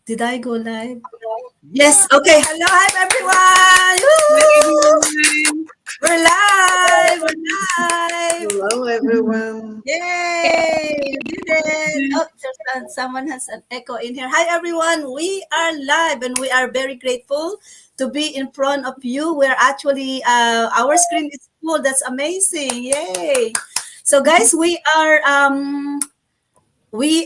Did I go live? Yes. Okay. Hello, hi everyone. Hi Woo! everyone. We're live. We're live. Hello, everyone. Yay! You did it. Oh, someone has an echo in here. Hi everyone. We are live and we are very grateful to be in front of you. We're actually our screen is full. That's amazing. Yay! So guys, we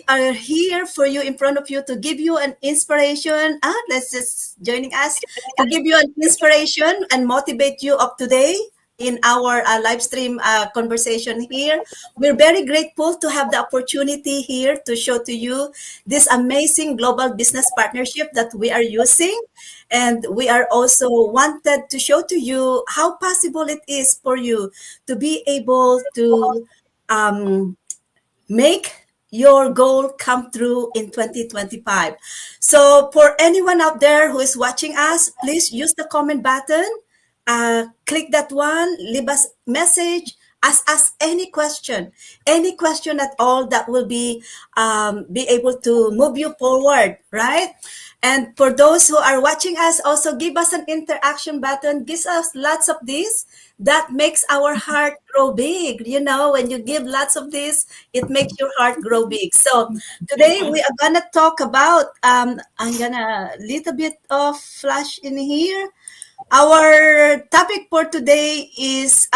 are here for you in front of you to give you an inspiration. Let's just joining us to give you an inspiration and motivate you up today in our live stream conversation here. We're very grateful to have the opportunity here to show to you this amazing global business partnership that we are using. And we are also wanted to show to you how possible it is for you to be able to um, make your goal come true in 2025. So for anyone out there who is watching us, please use the comment button, click that one, leave us message, ask us any question at all that will be able to move you forward, right? And for those who are watching us, also give us an interaction button. Gives us lots of this. That makes our heart grow big. You know, when you give lots of this, it makes your heart grow big. So today we are gonna talk about. I'm gonna little bit of flash in here. Our topic for today is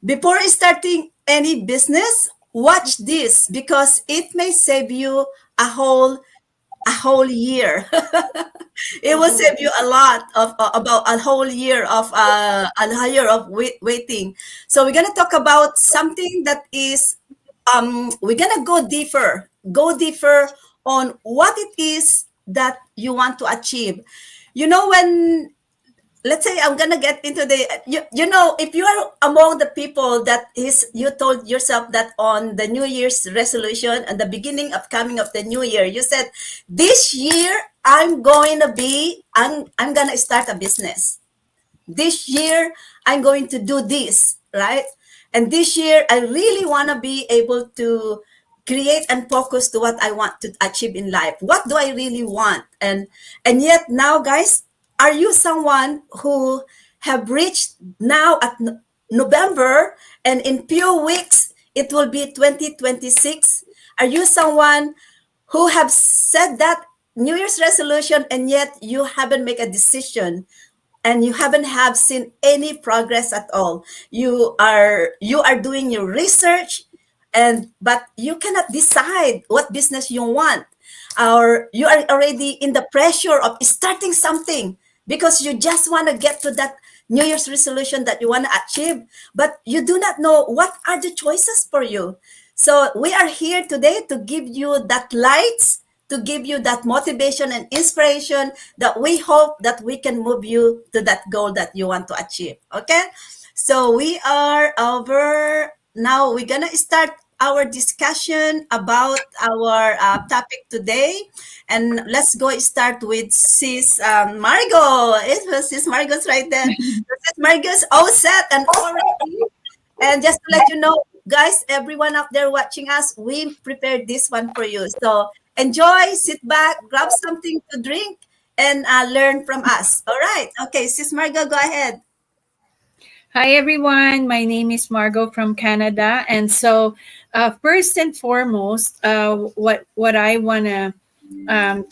before starting any business, watch this because it may save you a whole year. It will save you a lot of about a whole year of waiting. So we're gonna talk about something that is we're gonna go deeper on what it is that you want to achieve. You know, when let's say I'm gonna get into the you know, if you are among the people that is you told yourself that on the New Year's resolution and the beginning of coming of the new year, you said this year I'm gonna start a business. This year I'm going to do this, right? And this year I really want to be able to create and focus to what I want to achieve in life. What do I really want? And yet now, guys, are you someone who have reached now at November, and in few weeks it will be 2026? Are you someone who have said that New Year's resolution and yet you haven't made a decision and you haven't have seen any progress at all? You are doing your research, and but you cannot decide what business you want, or you are already in the pressure of starting something because you just want to get to that New Year's resolution that you want to achieve, but you do not know what are the choices for you. So we are here today to give you that lights, to give you that motivation and inspiration that we hope that we can move you to that goal that you want to achieve. Okay? So we are over now. We're gonna start our discussion about our topic today, and let's go start with Sis Margot. It was Sis Margot's right there. Sis Margot's all set and all ready. And just to let you know, guys, everyone out there watching us, we prepared this one for you. So enjoy, sit back, grab something to drink, and learn from us. All right. Okay, Sis Margot, go ahead. Hi everyone. My name is Margot from Canada, and so first and foremost, what I wanna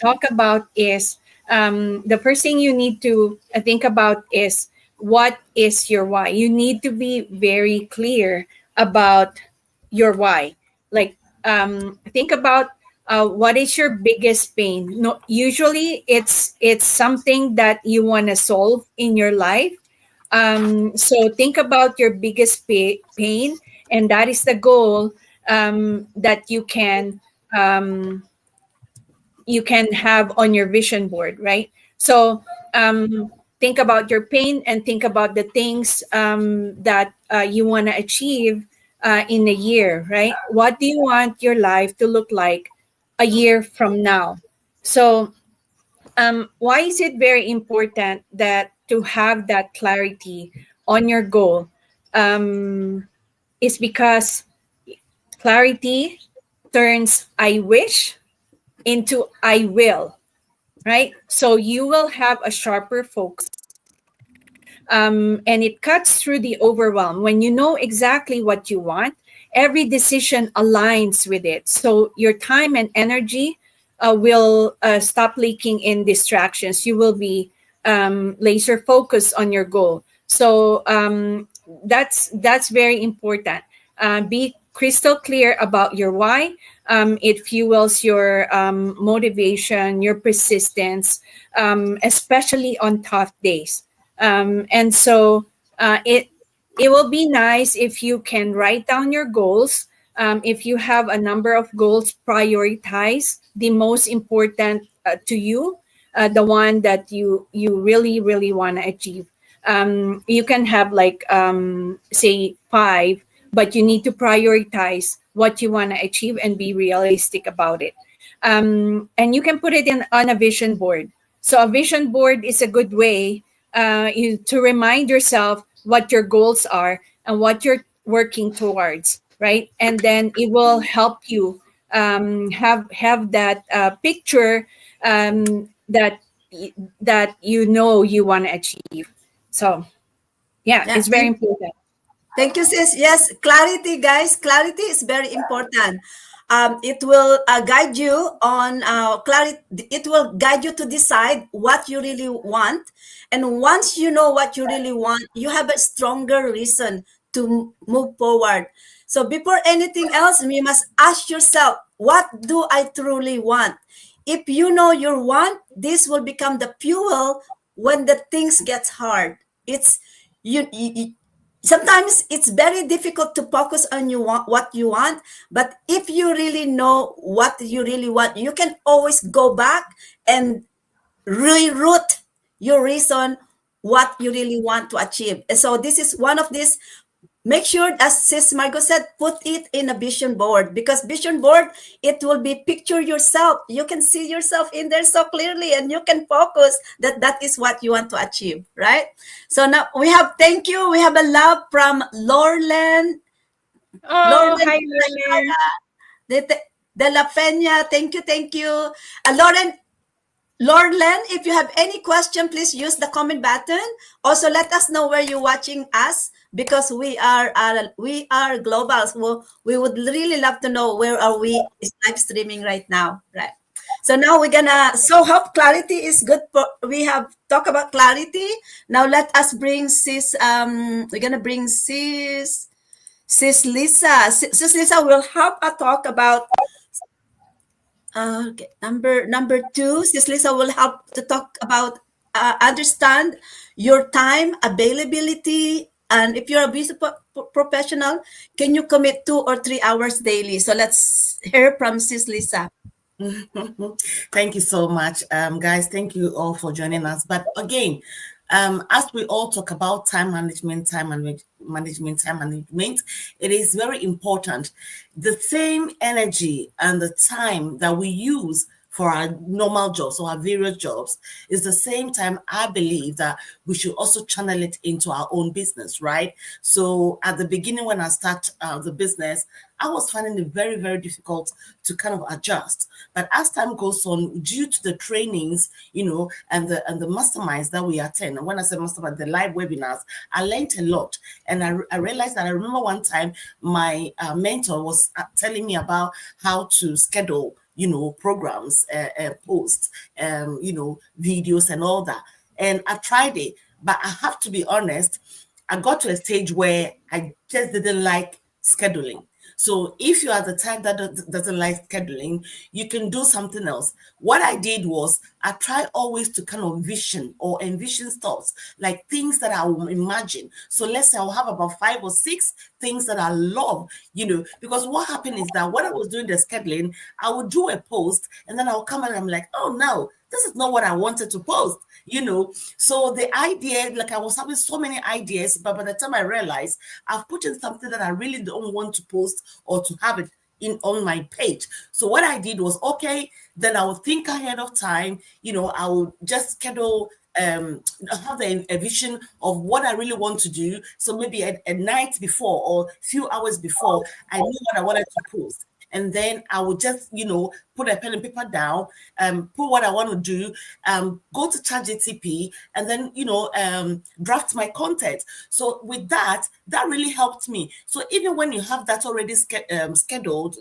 talk about is the first thing you need to think about is what is your why. You need to be very clear about your why. Like think about what is your biggest pain. No, usually it's something that you want to solve in your life. So think about your biggest pain, and that is the goal that um, you can have on your vision board, right? So think about your pain and think about the things that you want to achieve in a year, right? What do you want your life to look like a year from now? So why is it very important that to have that clarity on your goal? Is because clarity turns I wish into I will, right? So you will have a sharper focus, and it cuts through the overwhelm. When you know exactly what you want, every decision aligns with it. So your time and energy will stop leaking in distractions. You will be laser focused on your goal. So that's very important. Be crystal clear about your why. It fuels your motivation, your persistence, especially on tough days. And so it will be nice if you can write down your goals. If you have a number of goals, prioritize the most important to you, the one that you really really want to achieve. You can have like say five, but you need to prioritize what you want to achieve and be realistic about it. And you can put it in on a vision board. So a vision board is a good way to remind yourself what your goals are and what you're working towards, right? And then it will help you have that picture that that you know you want to achieve. So yeah, Yeah. it's very important. Thank you, sis. Yes, clarity, guys. Clarity is very important. It will guide you on clarity. It will guide you to decide what you really want. And once you know what you really want, you have a stronger reason to move forward. So before anything else, you must ask yourself, what do I truly want? If you know your want, this will become the fuel when the things gets hard. It's you sometimes it's very difficult to focus on you want what you want, but if you really know what you really want, you can always go back and reroute your reason what you really want to achieve. And so this is one of these. Make sure, as sis Margot said, put it in a vision board, because vision board, it will be picture yourself. You can see yourself in there so clearly, and you can focus that that is what you want to achieve, right? So now we have, thank you, we have a love from Lorlen. Oh, Lorlen hi, Lorna. de, de La Peña. Thank you, thank you. Lauren, Lord Len, if you have any question, please use the comment button. Also, let us know where you're watching us, because we are global. So we would really love to know where are we is live streaming right now, right? So now we're gonna. So hope clarity is good. We have talked about clarity. Now let us bring sis. We're gonna bring sis Lisa. Sis Lisa will help us talk about okay, number two, Sis Lisa will help to talk about understand your time availability, and if you're a busy professional, can you commit 2 or 3 hours daily? So let's hear from Sis Lisa. Thank you so much, guys. Thank you all for joining us. But again, as we all talk about time management, it is very important. The same energy and the time that we use for our normal jobs or our various jobs is the same time I believe that we should also channel it into our own business, right? So at the beginning, when I start the business, I was finding it very, very difficult to kind of adjust. But as time goes on, due to the trainings, and the masterminds that we attend, and when I say mastermind, the live webinars, I learned a lot. And I realized that I remember one time my mentor was telling me about how to schedule, programs, posts, videos and all that. And I tried it, but I have to be honest, I got to a stage where I just didn't like scheduling. So if you are the type that doesn't like scheduling, you can do something else. What I did was I try always to kind of envision thoughts, like things that I will imagine. So let's say I'll have about 5 or 6 things that I love, because what happened is that when I was doing the scheduling, I would do a post and then I'll come and I'm like, oh no, this is not what I wanted to post. So the idea, like I was having so many ideas, but by the time I realized I've put in something that I really don't want to post or to have it in on my page. So what I did was, okay, then I would think ahead of time. I would just schedule, have a vision of what I really want to do. So maybe a night before or few hours before, I knew what I wanted to post. and then I would just, put a pen and paper down, put what I want to do, go to ChatGTP, and then, draft my content. So with that, that really helped me. So even when you have that already scheduled,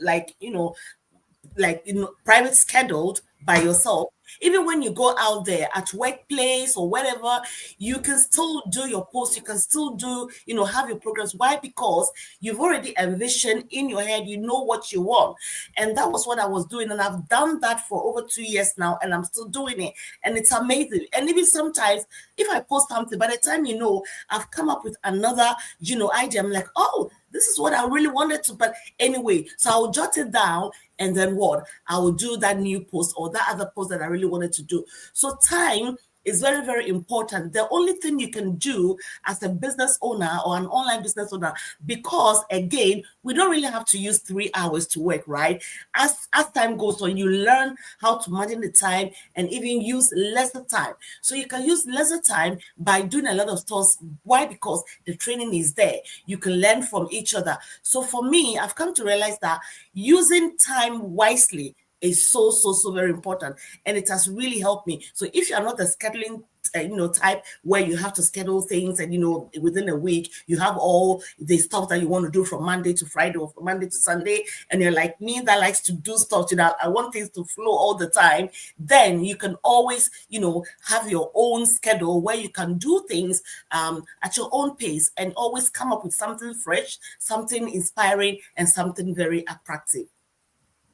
private scheduled by yourself, even when you go out there at workplace or whatever, you can still do your post, you can still do, have your programs. Why? Because you've already envisioned in your head, you know what you want. And that was what I was doing, and I've done that for over 2 years now, and I'm still doing it, and it's amazing. And even sometimes if I post something, by the time I've come up with another idea, I'm like, oh, this is what I really wanted to. But anyway, so I'll jot it down, and then what? I will do that new post or that other post that I really wanted to do. So time is very, very important. The only thing you can do as a business owner or an online business owner, because again, we don't really have to use 3 hours to work, right? As time goes on, you learn how to manage the time and even use lesser time. So you can use lesser time by doing a lot of stuff. Why? Because the training is there. You can learn from each other. So for me, I've come to realize that using time wisely is so, so, so very important, and it has really helped me. So if you are not a scheduling type where you have to schedule things, and within a week you have all the stuff that you want to do from Monday to Friday or from Monday to Sunday, and you're like me that likes to do stuff, I want things to flow all the time, then you can always have your own schedule where you can do things at your own pace and always come up with something fresh, something inspiring, and something very attractive.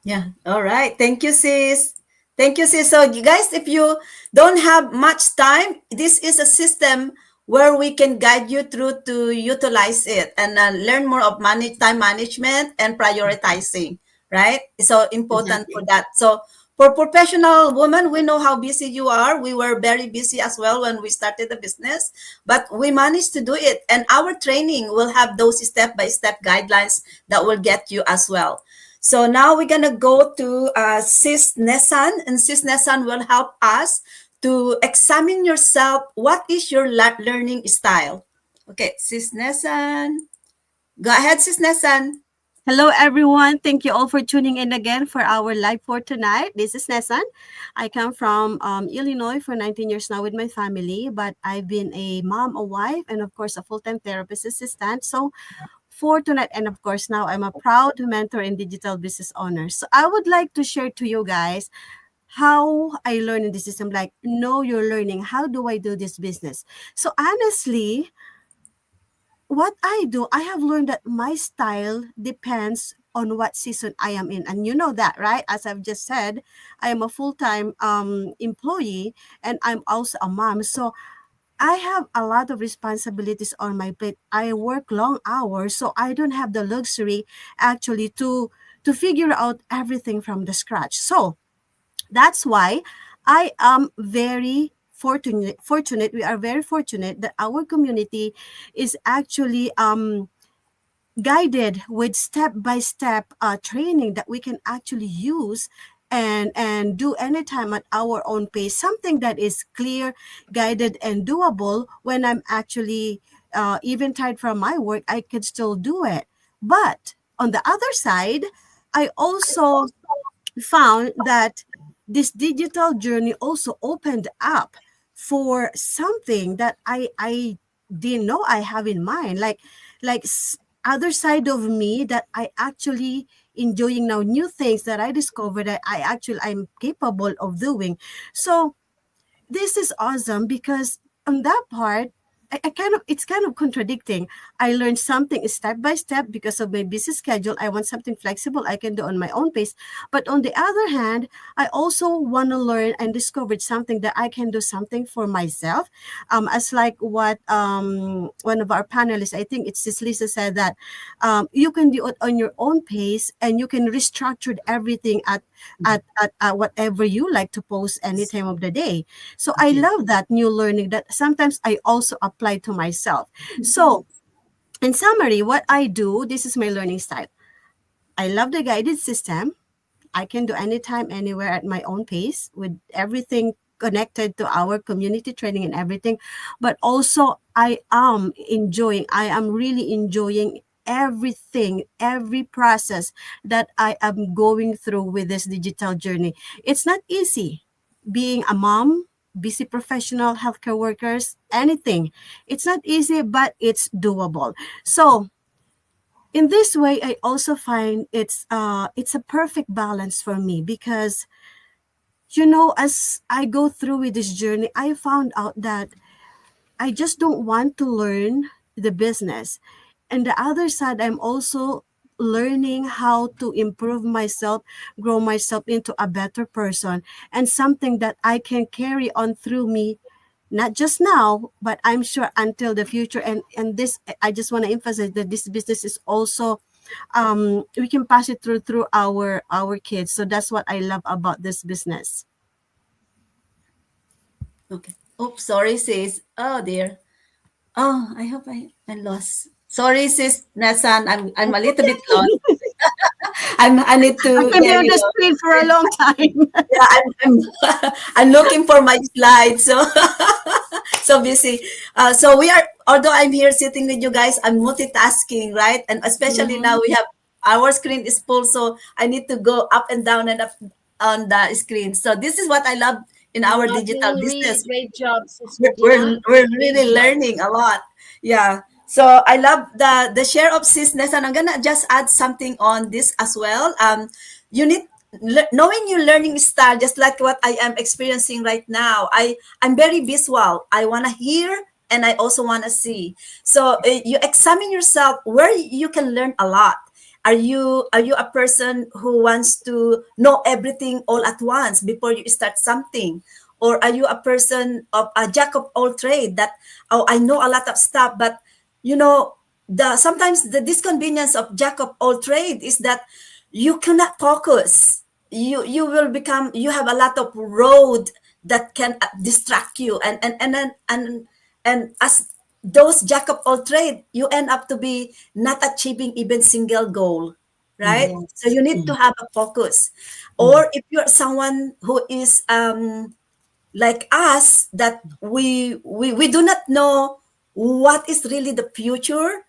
Yeah. All right. Thank you, sis. Thank you, sis. So, you guys, if you don't have much time, this is a system where we can guide you through to utilize it and learn more of time management and prioritizing, right? So important for Exactly. that. So, for professional women, we know how busy you are. We were very busy as well when we started the business, but we managed to do it. And our training will have those step by step guidelines that will get you as well. So now we're gonna go to Sis Nesan, and Sis Nesan will help us to examine yourself. What is your learning style? Okay, Sis Nesan. Go ahead, Sis Nesan. Hello, everyone. Thank you all for tuning in again for our live for tonight. This is Nessan. I come from Illinois for 19 years now with my family, but I've been a mom, a wife, and of course, a full time therapist assistant. So, for tonight, and of course, now I'm a proud mentor and digital business owner. So, I would like to share to you guys how I learn in this system, like, know your learning. How do I do this business? So, honestly, what I do, I have learned that my style depends on what season I am in. And you know that, right? As I've just said, I am a full-time employee and I'm also a mom. So I have a lot of responsibilities on my plate. I work long hours, so I don't have the luxury actually to figure out everything from the scratch. So that's why I am very fortunate. We are very fortunate that our community is actually guided with step by step training that we can actually use and do anytime at our own pace, something that is clear, guided, and doable. When I'm actually even tired from my work, I can still do it. But on the other side, I also found that this digital journey also opened up for something that I didn't know I have in mind, like other side of me that I actually enjoying now, new things that I discovered that I'm capable of doing. So this is awesome because on that part, I kind of it's kind of contradicting. I learned something step by step because of my busy schedule. I want something flexible I can do on my own pace. But on the other hand, I also want to learn and discovered something that I can do something for myself. As like what one of our panelists, I think it's this Lisa said that you can do it on your own pace and you can restructure everything at whatever you like to post any time of the day. So I Yes. love that new learning that sometimes I also apply to myself. So in summary, what I do, this is my learning style. I love the guided system. I can do anytime, anywhere at my own pace with everything connected to our community training and everything. But also I am really enjoying everything, every process that I am going through with this digital journey. It's not easy being a mom, busy professional, healthcare workers, anything. It's not easy, but it's doable. So in this way, I also find it's a perfect balance for me because as I go through with this journey, I found out that I just don't want to learn the business. And the other side, I'm also learning how to improve myself, grow myself into a better person, and something that I can carry on through me, not just now, but I'm sure until the future. And this, I just want to emphasize that this business is also, we can pass it through our kids. So that's what I love about this business. Okay. Oops, sorry, sis. Oh dear. Oh, I hope I lost. Sorry, sis Nasan. I'm a little bit lost. I need I to, can be there on you the go. screen for a long time. Yeah, I'm I'm looking for my slides. So so busy. So we are, although I'm here sitting with you guys, I'm multitasking, right? And especially Mhm. now we have our screen is full, so I need to go up and down and up on the screen. So this is what I love in You our are digital doing really business. great job, Sis we're, Regina. we're Great really job. learning a lot. Yeah. So I love the share of cisness, and I'm gonna just add something on this as well. You need knowing your learning style, just like what I am experiencing right now. I'm very visual. I wanna hear and I also wanna see. So you examine yourself where you can learn a lot. Are you a person who wants to know everything all at once before you start something? Or are you a person of a jack of all trade that, oh, I know a lot of stuff, but you know, the sometimes the disconvenience of jack of all trade is that you cannot focus. You will become, you have a lot of road that can distract you, and as those jack of all trade, you end up to be not achieving even single goal, right? So Yes. you need to have a focus. Or if you're someone who is like us, that we do not know what is really the future,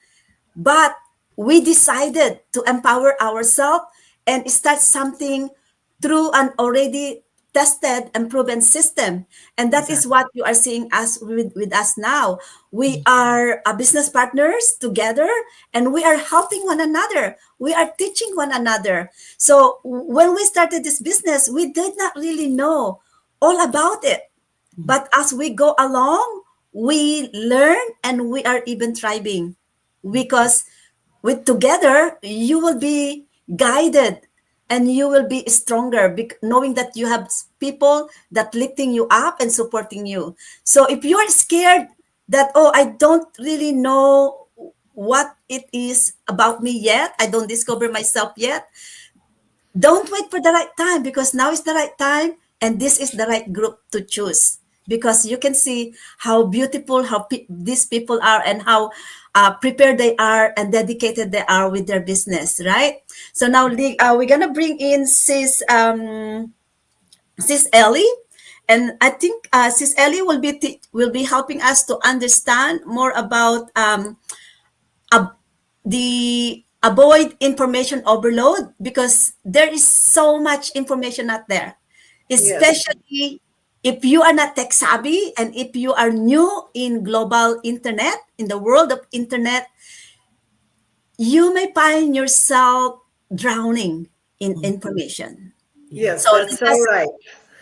but we decided to empower ourselves and start something through an already tested and proven system. And that is Exactly. what you are seeing us with us now. We are business partners together, and we are helping one another. We are teaching one another. So when we started this business, we did not really know all about it. But as we go along, we learn and we are even thriving, because with together you will be guided and you will be stronger, knowing that you have people that lifting you up and supporting you. So if you are scared that, oh, I don't really know what it is about me yet, I don't discover myself yet, don't wait for the right time, because now is the right time and this is the right group to choose, because you can see how beautiful these people are, and how prepared they are and dedicated they are with their business, right? So now we're gonna bring in sis Ellie, and I think sis Ellie will be helping us to understand more about ab- the avoid information overload, because there is so much information out there, Yes, especially if you are not tech savvy and if you are new in global internet, in the world of internet, you may find yourself drowning in information. yes, So that's all right.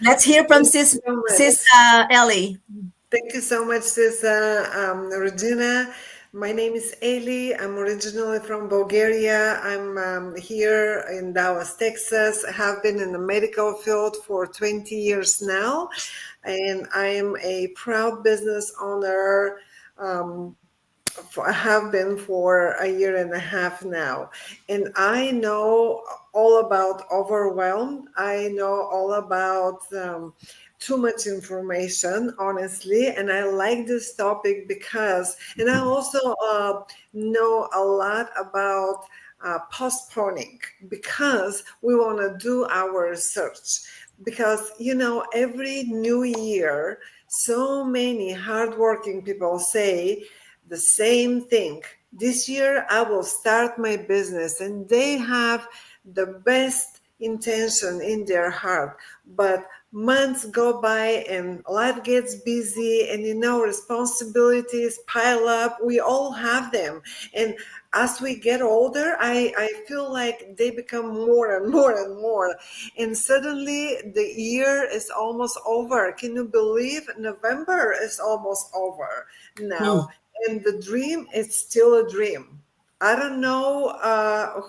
let's hear from Thank you so much. sis Ellie. Thank you so much, sis Regina. My name is Eli. I'm originally from Bulgaria. I'm here in Dallas, Texas. I have been in the medical field for 20 years now, and I am a proud business owner. I have been for a year and a half now. And I know all about overwhelm. I know all about too much information, honestly. And I like this topic because, and I also know a lot about postponing because we want to do our research. Because, every new year, so many hardworking people say, the same thing. this year I will start my business, and they have the best intention in their heart, but months go by and life gets busy, and responsibilities pile up. We all have them, and as we get older, I feel like they become more and more and more, and suddenly the year is almost over. Can you believe November is almost over now? And the dream is still a dream. I don't know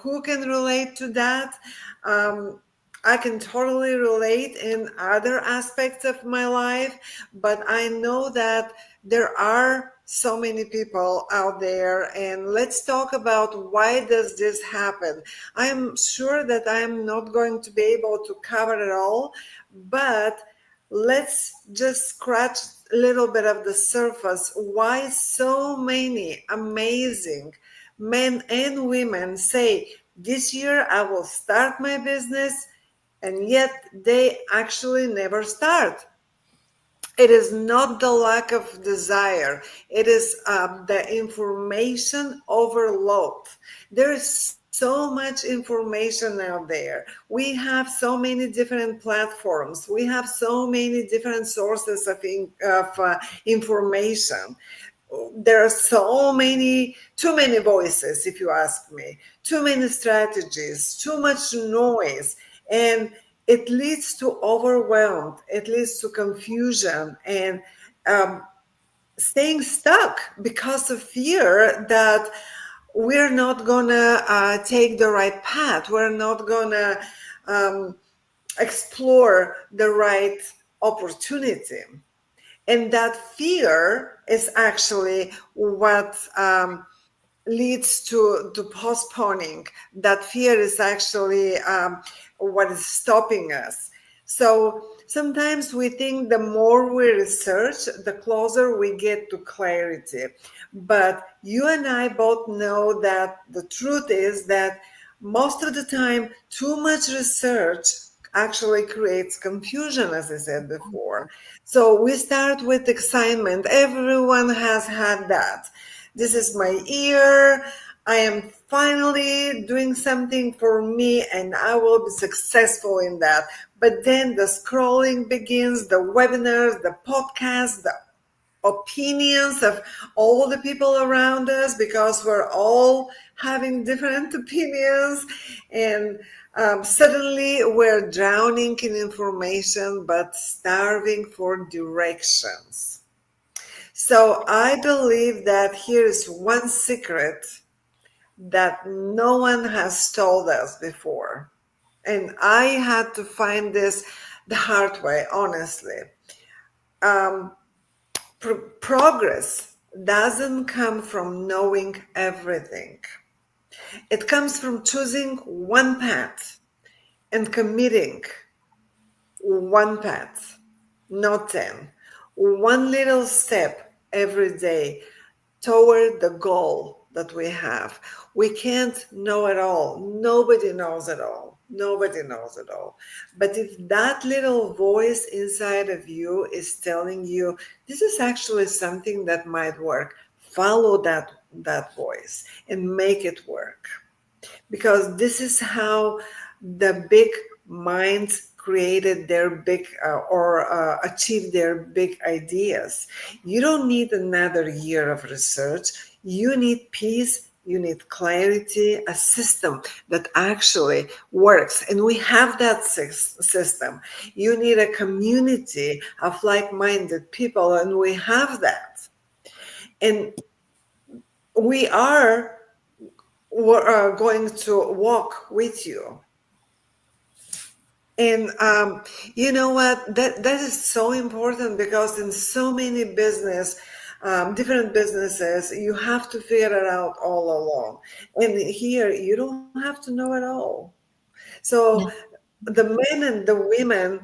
who can relate to that. Um, I can totally relate in other aspects of my life, but I know that there are so many people out there, and let's talk about why does this happen. I'm sure that I'm not going to be able to cover it all, but let's just scratch a little bit of the surface. Why so many amazing men and women say, this year I will start my business, and yet they actually never start. It is not the lack of desire, it is the information overload. There is so much information out there. We have so many different platforms, we have so many different sources of information. There are so many, too many voices, if you ask me, too many strategies, too much noise, and it leads to overwhelmed, it leads to confusion, and um, staying stuck because of fear that we're not gonna take the right path, we're not gonna um, explore the right opportunity. And that fear is actually what leads to postponing. That fear is actually what is stopping us. So sometimes we think the more we research, the closer we get to clarity. But you and I both know that the truth is that most of the time, too much research actually creates confusion, as I said before. So we start with excitement. Everyone has had that. This is my year. I am finally doing something for me, and I will be successful in that. But then the scrolling begins, the webinars, the podcasts, the opinions of all the people around us, because we're all having different opinions, and suddenly we're drowning in information but starving for directions. So I believe that here is one secret that no one has told us before, and I had to find this the hard way, honestly. um, Progress doesn't come from knowing everything. It comes from choosing one path and committing one path, not 10. One little step every day toward the goal that we have. We can't know it all. Nobody knows it all. Nobody knows it all. But if that little voice inside of you is telling you this is actually something that might work, follow that voice and make it work, because this is how the big minds created their big or achieved their big ideas. You don't need another year of research. You need peace. You need clarity, a system that actually works. And we have that system. You need a community of like minded people, and we have that. And we are going to walk with you. And you know what? That is so important, because in so many different businesses, you have to figure it out all along. And here, you don't have to know it all. So the men and the women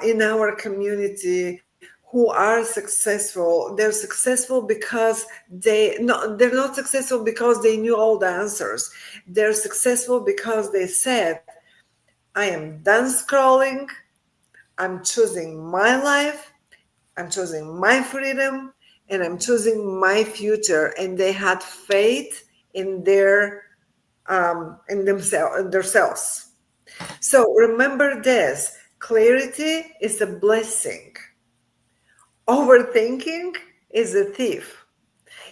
in our community who are successful, they're successful because they're not successful because they knew all the answers. They're successful because they said, I am done scrolling. I'm choosing my life. I'm choosing my freedom, and I'm choosing my future. And they had faith in in themselves, in themselves. So remember this: clarity is a blessing. Overthinking is a thief.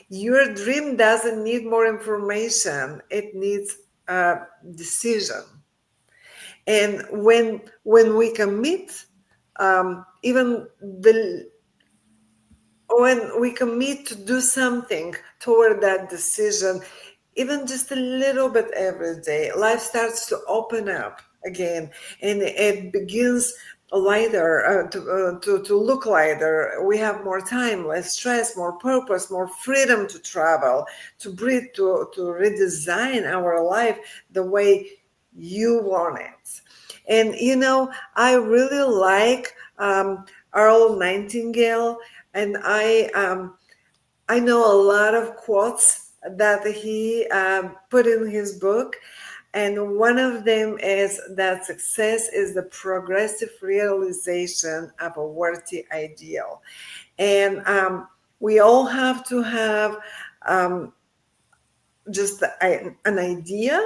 Your dream doesn't need more information; it needs a decision. And when we commit, even the when we commit to do something toward that decision, even just a little bit every day, life starts to open up again, and it begins lighter, to look lighter. We have more time, less stress, more purpose, more freedom to travel, to breathe, to redesign our life the way you want it. And I really like Earl Nightingale, and I know a lot of quotes that he put in his book, and one of them is that success is the progressive realization of a worthy ideal. And we all have to have just an idea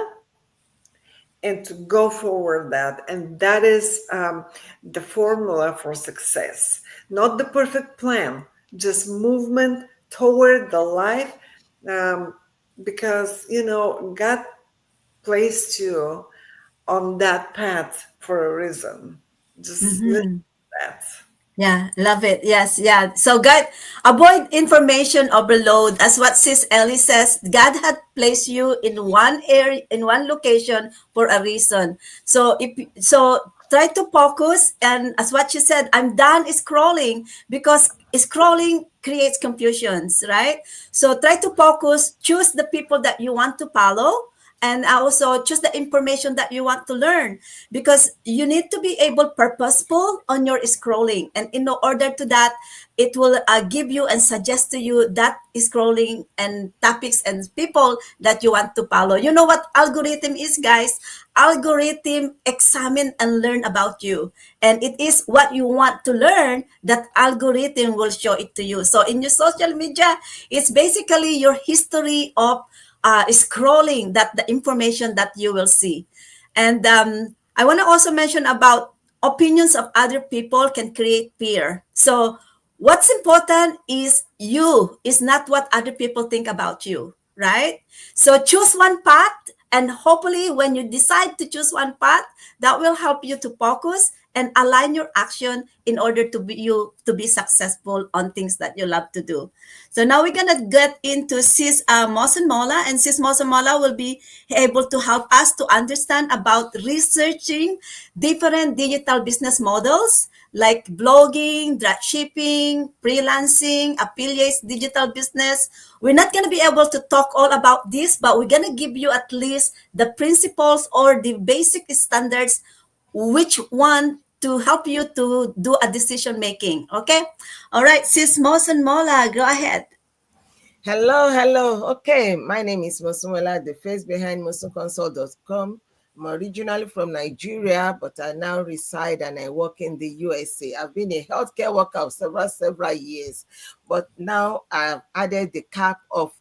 and to go forward that, and that is the formula for success. Not the perfect plan, just movement toward the life, um, because God placed you on that path for a reason. Just listen Mhm. to that. Yeah, love it. Yes, yeah. So God, avoid information overload. As what Sis Ellie says, God had placed you in one area, in one location for a reason. So try to focus, and as what she said, I'm done scrolling, because scrolling creates confusions, right? So try to focus, choose the people that you want to follow, and also choose the information that you want to learn, because you need to be able purposeful on your scrolling, and in order to that, it will give you and suggest to you that scrolling and topics and people that you want to follow. You know what algorithm is, guys? Algorithm examine and learn about you, and it is what you want to learn that algorithm will show it to you. So in your social media, it's basically your history of scrolling, that the information that you will see. And I want to also mention about opinions of other people can create fear. So what's important is you, is not what other people think about you, right? So choose one path, and hopefully when you decide to choose one path, that will help you to focus and align your action in order to be successful on things that you love to do. So now we're gonna get into Sis Mosen Mola, and Sis Mosen Mola will be able to help us to understand about researching different digital business models like blogging, drop shipping, freelancing, affiliates, digital business. We're not going to be able to talk all about this, but we're going to give you at least the principles or the basic standards, which one to help you to do a decision making. Okay. All right. Sis Mosen Mola, go ahead. Hello, hello. Okay, my name is Mosumela, the face behind mosumconsult.com. I'm originally from Nigeria, but I now reside and I work in the USA. I've been a healthcare worker of several years, but now I've added the cap of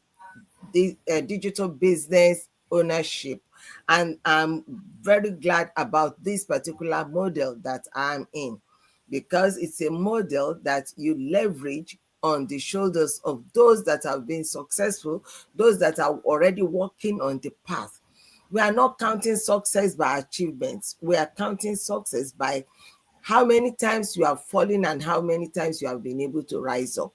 the digital business ownership. And I'm very glad about this particular model that I'm in, because it's a model that you leverage on the shoulders of those that have been successful, those that are already walking on the path. We are not counting success by achievements. We are counting success by how many times you have fallen and how many times you have been able to rise up.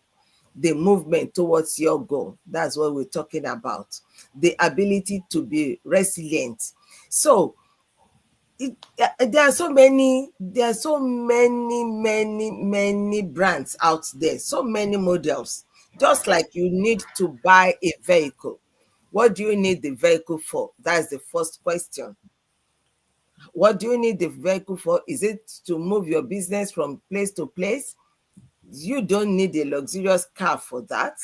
The movement towards your goal. That's what we're talking about. The ability to be resilient. So there are so many brands out there, so many models. Just like you need to buy a vehicle. What do you need the vehicle for? That's the first question. What do you need the vehicle for? Is it to move your business from place to place? You don't need a luxurious car for that.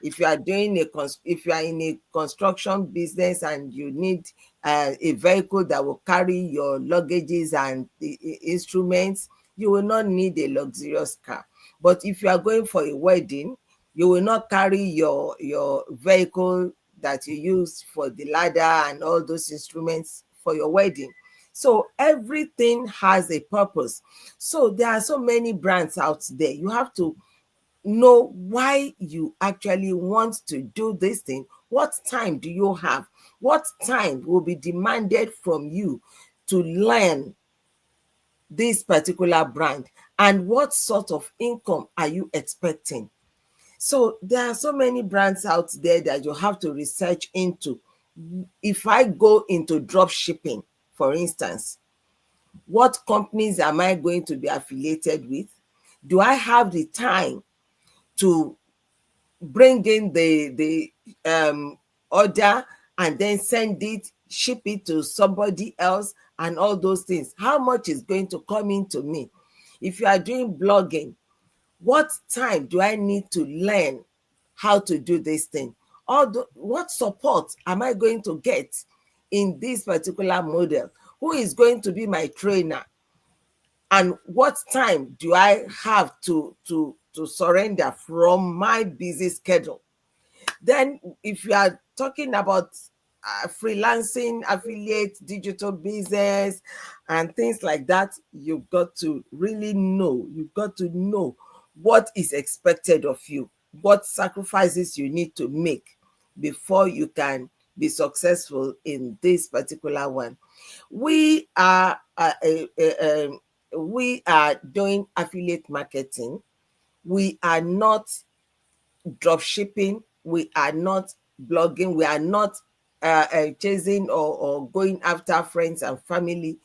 If you are doing if you are in a construction business and you need a vehicle that will carry your luggages and the instruments, you will not need a luxurious car. But if you are going for a wedding, You will not carry your vehicle that you use for the ladder and all those instruments for your wedding. So everything has a purpose. So there are so many brands out there. You have to know why you actually want to do this thing. What time do you have? What time will be demanded from you to learn this particular brand? And what sort of income are you expecting? So there are so many brands out there that you have to research into. If I go into drop shipping, for instance, what companies am I going to be affiliated with? Do I have the time to bring in the order and then send it, ship it to somebody else, and all those things? How much is going to come into me? If you are doing blogging, what time do I need to learn how to do this thing? What support am I going to get in this particular model? Who is going to be my trainer? And what time do I have to surrender from my busy schedule? Then, if you are talking about freelancing, affiliate, digital business, and things like that, you've got to really know. You've got to know what is expected of you, what sacrifices you need to make before you can be successful in this particular one. We are we are doing affiliate marketing. We are not drop shipping, we are not blogging, we are not chasing or going after friends and family.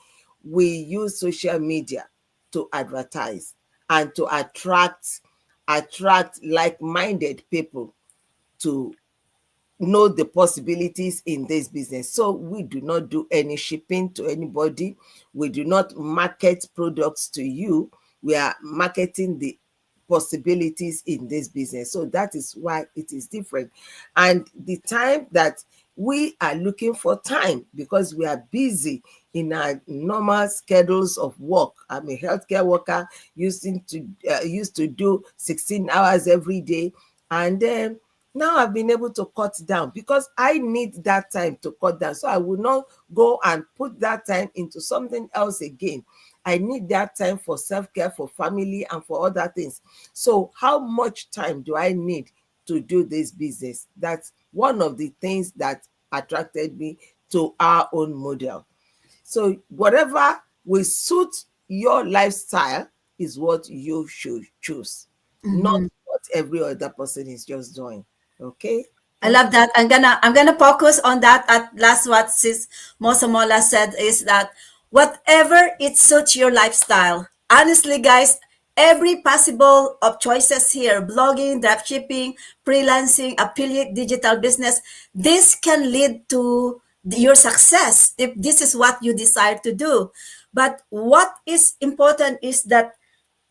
We use social media to advertise and to attract like-minded people to know the possibilities in this business. So we do not do any shipping to anybody. We do not market products to you. We are marketing the possibilities in this business. So that is why it is different. And the time that we are looking for time, because we are busy in our normal schedules of work. I'm a healthcare worker, used to do 16 hours every day, and then now I've been able to cut down because I need that time to cut down. So I will not go and put that time into something else again. I need that time for self-care, for family, and for other things. So how much time do I need to do this business? That's one of the things that attracted me to our own model. So whatever will suit your lifestyle is what you should choose, not what every other person is just doing. Okay? I love that. I'm gonna focus on that. At last, what Sis Mosamola said is that whatever it suits your lifestyle. Honestly, guys, every possible of choices here: blogging, dropshipping, freelancing, affiliate, digital business. This can lead to your success if this is what you desire to do. But what is important is that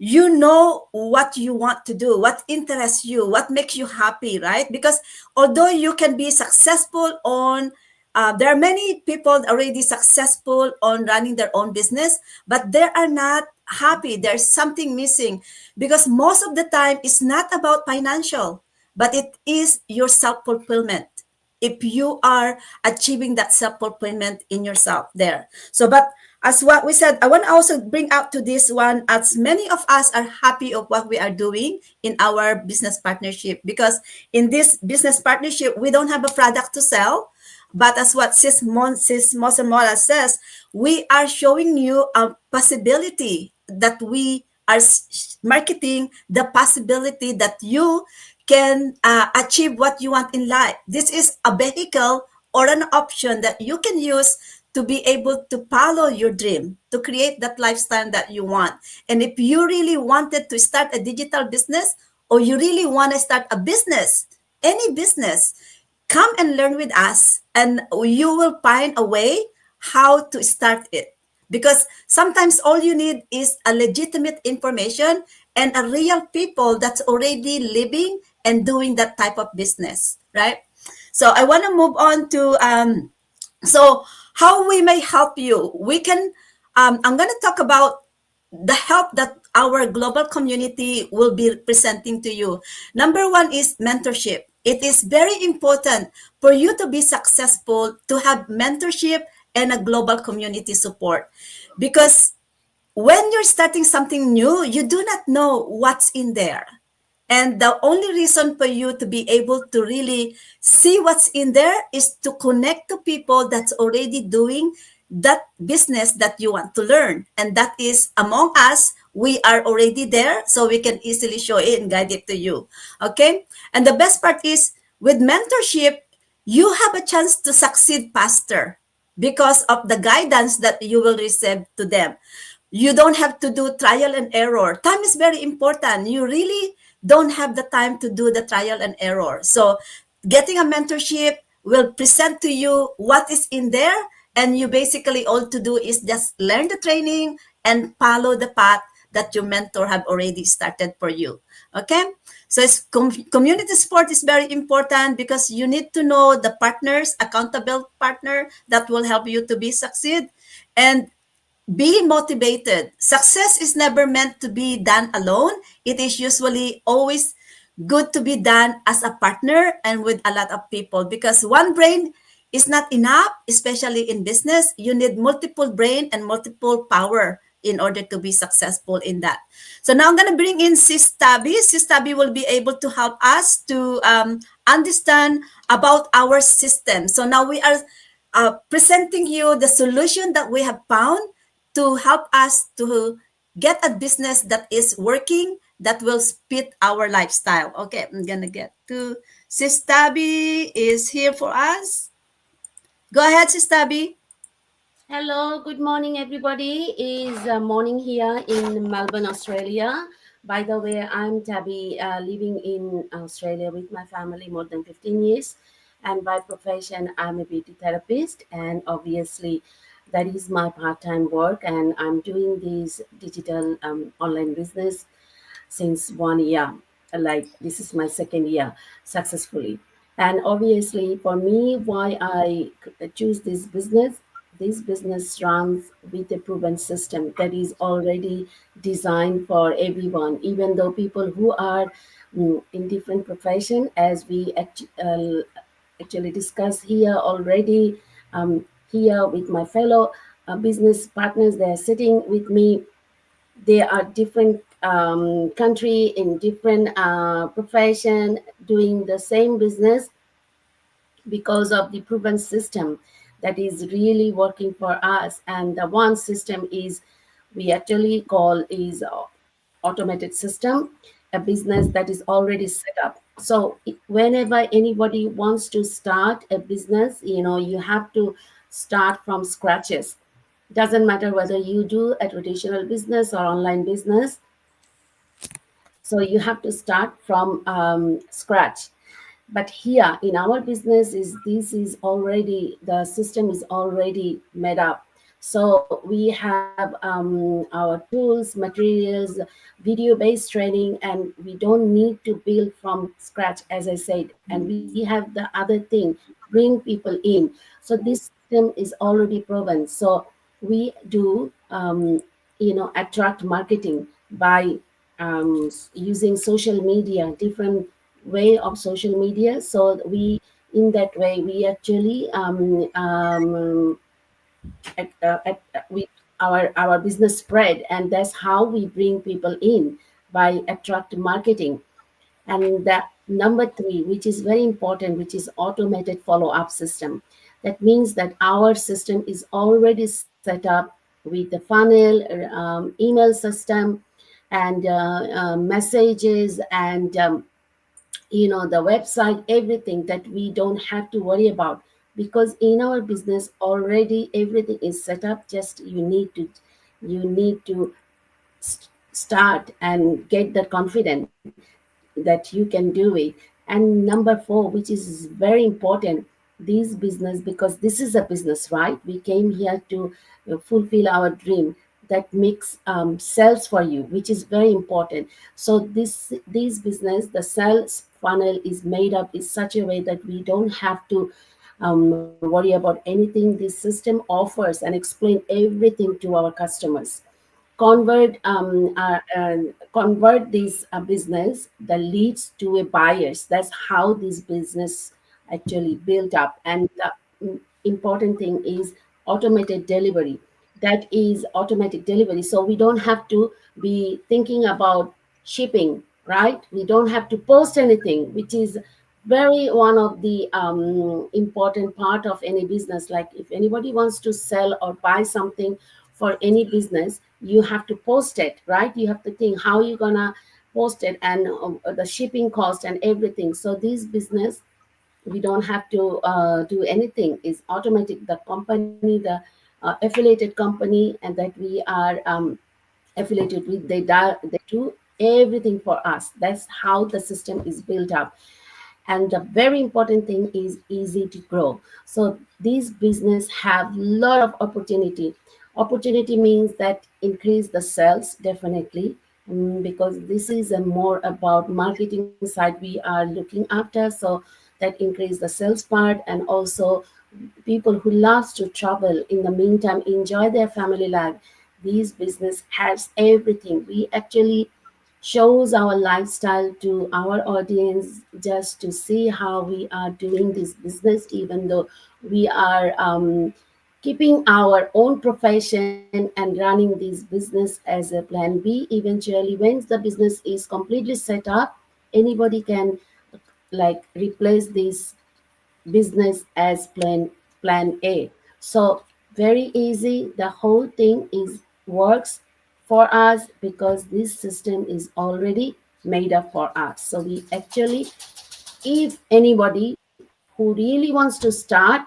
you know what you want to do, what interests you, what makes you happy, right? Because although you can be successful on there are many people already successful on running their own business, but they are not happy. There's something missing because most of the time it's not about financial, but it is your self-fulfillment. If you are achieving that self-fulfillment in yourself there. So, but as what we said, I want to also bring out to this one, as many of us are happy of what we are doing in our business partnership, because in this business partnership, we don't have a product to sell. But as what Sis Mosamora says, we are showing you a possibility that we are marketing the possibility that you can achieve what you want in life. This is a vehicle or an option that you can use to be able to follow your dream, to create that lifestyle that you want. And if you really wanted to start a digital business, or you really want to start a business, any business, come and learn with us, and you will find a way how to start it. Because sometimes all you need is a legitimate information and a real people that's already living and doing that type of business, right? So I want to move on to so how we may help you. We can I'm going to talk about the help that our global community will be presenting to you. Number one is mentorship. It is very important for you to be successful to have mentorship and a global community support, because when you're starting something new, you do not know what's in there. And the only reason for you to be able to really see what's in there is to connect to people that's already doing that business that you want to learn. And that is among us, we are already there, so we can easily show it and guide it to you. Okay? And the best part is with mentorship, you have a chance to succeed faster because of the guidance that you will receive to them. You don't have to do trial and error. Time is very important. You really don't have the time to do the trial and error. So getting a mentorship will present to you what is in there, and you basically all to do is just learn the training and follow the path that your mentor have already started for you. Okay? So community support is very important because you need to know the partners, accountable partner that will help you to be succeed, and be motivated. Success is never meant to be done alone. It is usually always good to be done as a partner and with a lot of people, because one brain is not enough, especially in business. You need multiple brain and multiple power in order to be successful in that. So now I'm going to bring in Sis Tabby. Sis Tabby will be able to help us to understand about our system. So now we are presenting you the solution that we have found to help us to get a business that is working, that will fit our lifestyle. Okay, I'm gonna get to Sis Tabby is here for us. Go ahead, Sis Tabby. Hello, good morning, everybody. Is morning here in Melbourne, Australia. By the way, I'm Tabby, living in Australia with my family more than 15 years. And by profession, I'm a beauty therapist. And obviously, that is my part time work. And I'm doing this digital online business since 1 year. Like, this is my second year successfully. And obviously, for me, why I choose this business runs with a proven system that is already designed for everyone, even though people who are in different profession, as we actually discussed here already, here with my fellow business partners, they're sitting with me. They are different country in different profession doing the same business because of the proven system that is really working for us. And the one system is we actually call is automated system, a business that is already set up. So whenever anybody wants to start a business, you have to start from scratches. Doesn't matter whether you do a traditional business or online business. So you have to start from scratch. But here in our business, is this is already, the system is already made up. So we have our tools, materials, video based training, and we don't need to build from scratch, as I said. And we have the other thing, bring people in. So this system is already proven. So we do attract marketing by using social media, different way of social media. So we, in that way, we actually we our business spread, and that's how we bring people in, by attract marketing. And that number three, which is very important, which is automated follow-up system. That means that our system is already set up with the funnel, email system, and messages, and the website, everything that we don't have to worry about, because in our business already everything is set up. Just you need to start and get the confidence that you can do it. And number four, which is very important, this business, because this is a business, right? We came here to fulfill our dream. That makes sales for you, which is very important. So this business, the sales funnel is made up in such a way that we don't have to worry about anything. This system offers and explain everything to our customers convert this business that leads to a buyers. That's how this business actually built up. And the important thing is automated delivery. That is automatic delivery, so we don't have to be thinking about shipping, right? We don't have to post anything, which is very one of the important part of any business. Like if anybody wants to sell or buy something for any business, you have to post it, right? You have to think how you're gonna post it, and the shipping cost and everything. So this business, we don't have to do anything. It's automatic. The company, the affiliated company, and that we are affiliated with, they do everything for us. That's how the system is built up. And the very important thing is easy to grow. So these business have lot of opportunity. Opportunity means that increase the sales definitely, because this is a more about marketing side we are looking after. So that increase the sales part, and also people who loves to travel in the meantime enjoy their family life. These business has everything. We actually shows our lifestyle to our audience just to see how we are doing this business, even though we are keeping our own profession and running this business as a plan B. Eventually, once the business is completely set up, anybody can like replace this business as plan A. So very easy. The whole thing is works for us because this system is already made up for us. So we actually, if anybody who really wants to start,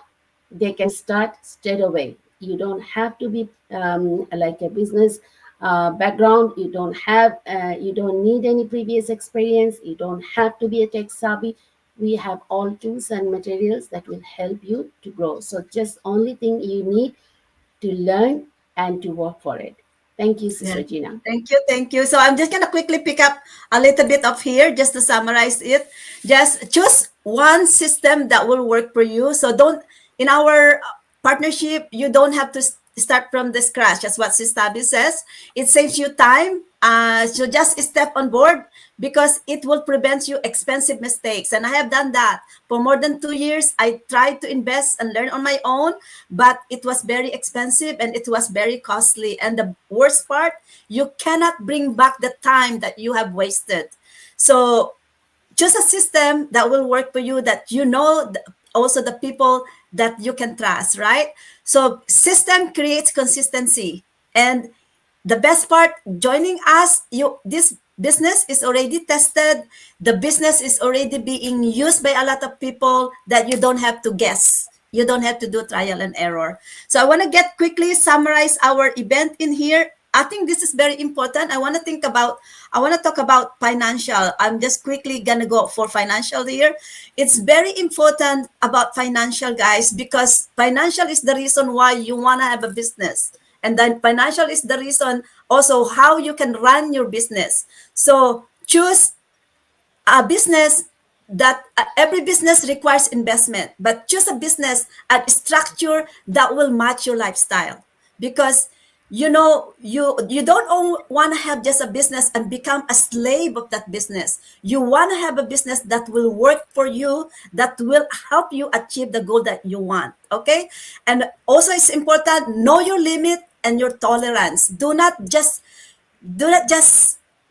they can start straight away. You don't have to be like a business background. You don't need any previous experience. You don't have to be a tech savvy. We have all tools and materials that will help you to grow. So just only thing you need to learn and to work for it. Thank you, Yeah. Sister Gina. Thank you. Thank you. So I'm just going to quickly pick up a little bit of here just to summarize it. Just choose one system that will work for you. So don't, in our partnership, you don't have to start from the scratch. That's what Sistabi says. It saves you time. So just step on board because it will prevent you expensive mistakes. And I have done that for more than 2 years. I tried to invest and learn on my own, but it was very expensive and it was very costly. And the worst part, you cannot bring back the time that you have wasted. So choose a system that will work for you, that you know also the people that you can trust, right? So system creates consistency. And the best part, joining us, you, this business is already tested. The business is already being used by a lot of people that you don't have to guess. You don't have to do trial and error. So I want to get quickly summarize our event in here. I think this is very important. I want to talk about financial. I'm just quickly going to go for financial here. It's very important about financial, guys, because financial is the reason why you want to have a business. And then financial is the reason also how you can run your business. So choose a business that every business requires investment, but choose a business and structure that will match your lifestyle. Because you don't want to have just a business and become a slave of that business. You want to have a business that will work for you, that will help you achieve the goal that you want. Okay. And also it's important, know your limit and your tolerance. Do not just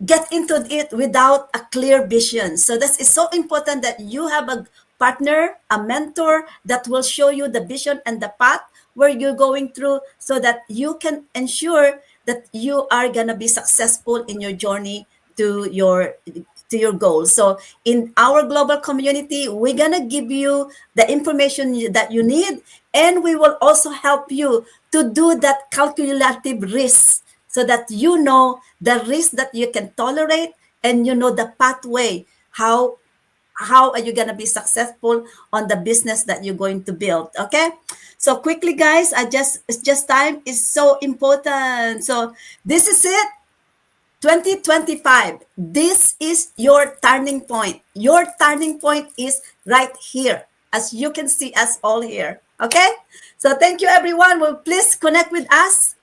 get into it without a clear vision. So that is so important, that you have a partner, a mentor that will show you the vision and the path where you're going through, so that you can ensure that you are going to be successful in your journey to your goals. So in our global community, we're going to give you the information that you need, and we will also help you to do that calculative risk, so that you know the risk that you can tolerate, and you know the pathway, how are you going to be successful on the business that you're going to build. Okay, so quickly, guys, it's just time is so important. So this is it. 2025, this is your turning point. Your turning point is right here, as you can see us all here. Okay, so thank you, everyone. Will please connect with us.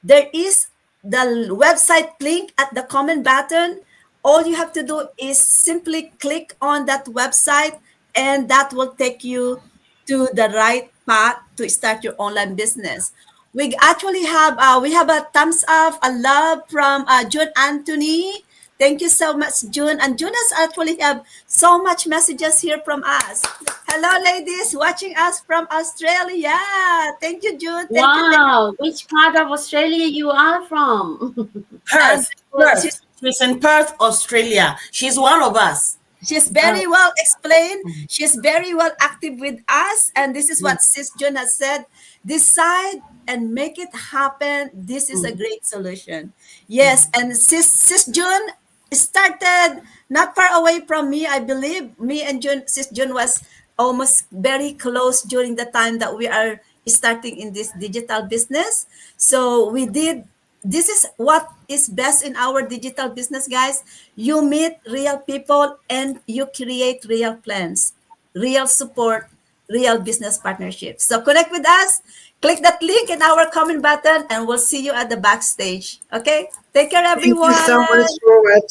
There is the website link at the comment button. All you have to do is simply click on that website, and that will take you to the right path to start your online business. We actually have we have a thumbs up, a love from June Anthony. Thank you so much, June. And June has actually have so much messages here from us. Hello, ladies watching us from Australia. Thank you, June. Thank you. Wow, which part of Australia you are from? And Perth, she's, Perth. She's in Perth, Australia. She's one of us. she's Oh, very well explained. She's very well active with us. And this is what Sis June has said. Decide and make it happen. This is a great solution. Yes. And Sis June started not far away from me. I believe me and Sis June was almost very close during the time that we are starting in this digital business. So we did, this is what is best in our digital business, guys. You meet real people and you create real plans, real support, real business partnerships. So connect with us, click that link in our comment button, and we'll see you at the backstage. Okay, take care, Thank you everyone. so much for watching.